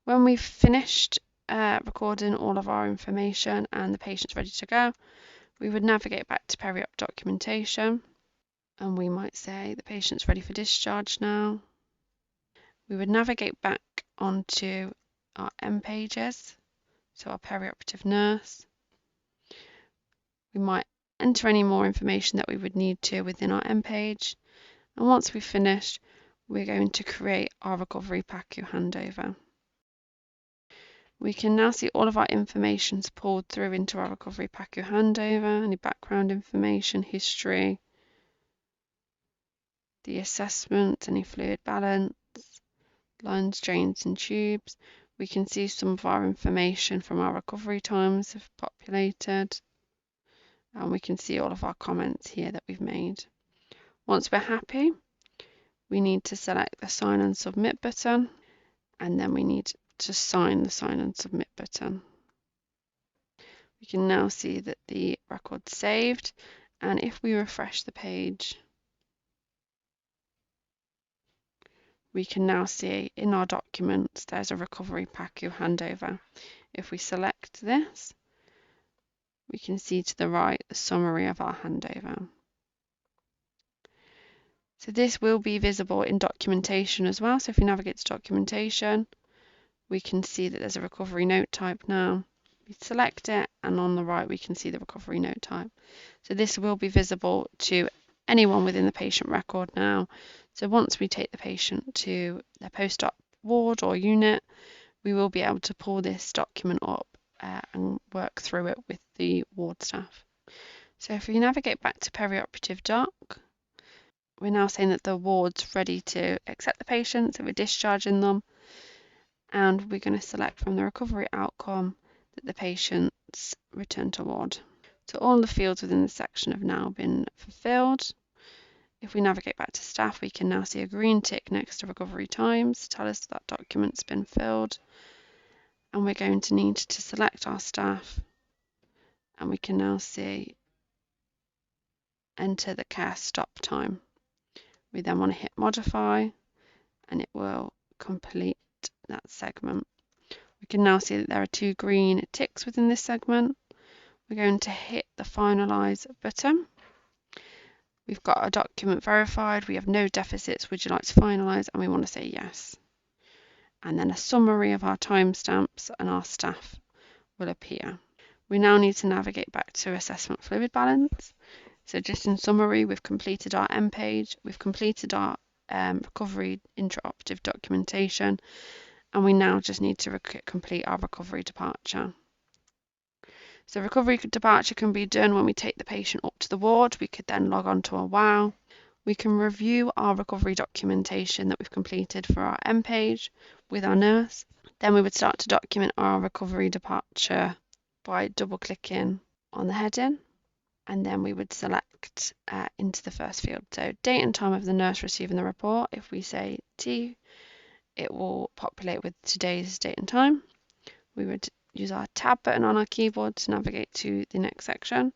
When we've finished recording all of our information and the patient's ready to go, we would navigate back to peri-op documentation, and we might say the patient's ready for discharge now. We would navigate back onto our M pages, so our perioperative nurse. We might enter any more information that we would need to within our M page, and once we've finished, we're going to create our recovery PACU handover. We can now see all of our information pulled through into our recovery PACU handover, any background information, history, the assessment, any fluid balance, lines, drains and tubes. We can see some of our information from our recovery times have populated, and we can see all of our comments here that we've made. Once we're happy, we need to select the sign and submit button, and then we need to sign the sign and submit button. We can now see that the record's saved, and if we refresh the page, we can now see in our documents there's a recovery PACU handover. If we select this, we can see to the right the summary of our handover. So this will be visible in documentation as well. So if we navigate to documentation, we can see that there's a recovery note type now. We select it, and on the right we can see the recovery note type. So this will be visible to anyone within the patient record now. So once we take the patient to their post-op ward or unit, we will be able to pull this document up and work through it with the ward staff. So if we navigate back to perioperative doc, we're now saying that the ward's ready to accept the patient, so we're discharging them, and we're going to select from the recovery outcome that the patient's return to ward. So all the fields within the section have now been fulfilled. If we navigate back to staff, we can now see a green tick next to recovery times to tell us that document's been filled. And we're going to need to select our staff, and we can now see enter the care stop time. We then want to hit modify, and it will complete that segment. We can now see that there are 2 green ticks within this segment. We're going to hit the finalize button. We've got our document verified, we have no deficits, would you like to finalize? And we want to say yes. And then a summary of our timestamps and our staff will appear. We now need to navigate back to assessment fluid balance. So just in summary, we've completed our M page, we've completed our recovery intraoperative documentation, and we now just need to complete our recovery departure. So recovery departure can be done when we take the patient up to the ward. We could then log on to a WOW. We can review our recovery documentation that we've completed for our M page with our nurse. Then we would start to document our recovery departure by double-clicking on the heading, and then we would select into the first field. So date and time of the nurse receiving the report. If we say T, it will populate with today's date and time. We would use our tab button on our keyboard to navigate to the next section.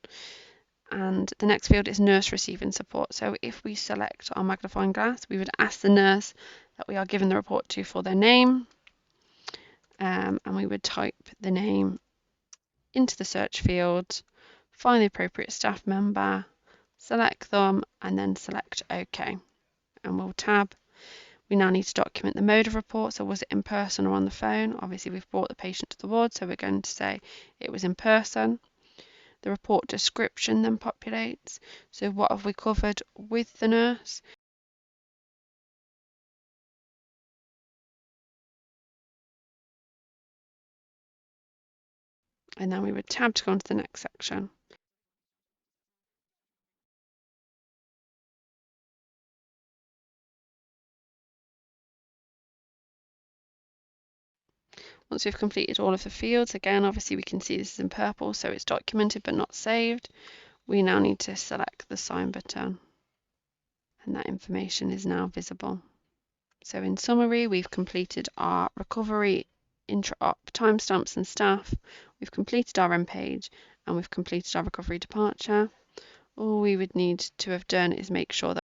And the next field is nurse receiving support. So if we select our magnifying glass, we would ask the nurse that we are giving the report to for their name, and we would type the name into the search field, find the appropriate staff member, select them, and then select OK. And we'll tab. We now need to document the mode of report. So was it in person or on the phone? Obviously we've brought the patient to the ward, so we're going to say it was in person. The report description then populates. So what have we covered with the nurse? And then we would tab to go on to the next section. Once we've completed all of the fields, again, obviously we can see this is in purple, so it's documented but not saved. We now need to select the sign button, and that information is now visible. So in summary, we've completed our recovery intra-op timestamps and staff, we've completed our M page, and we've completed our recovery departure. All we would need to have done is make sure that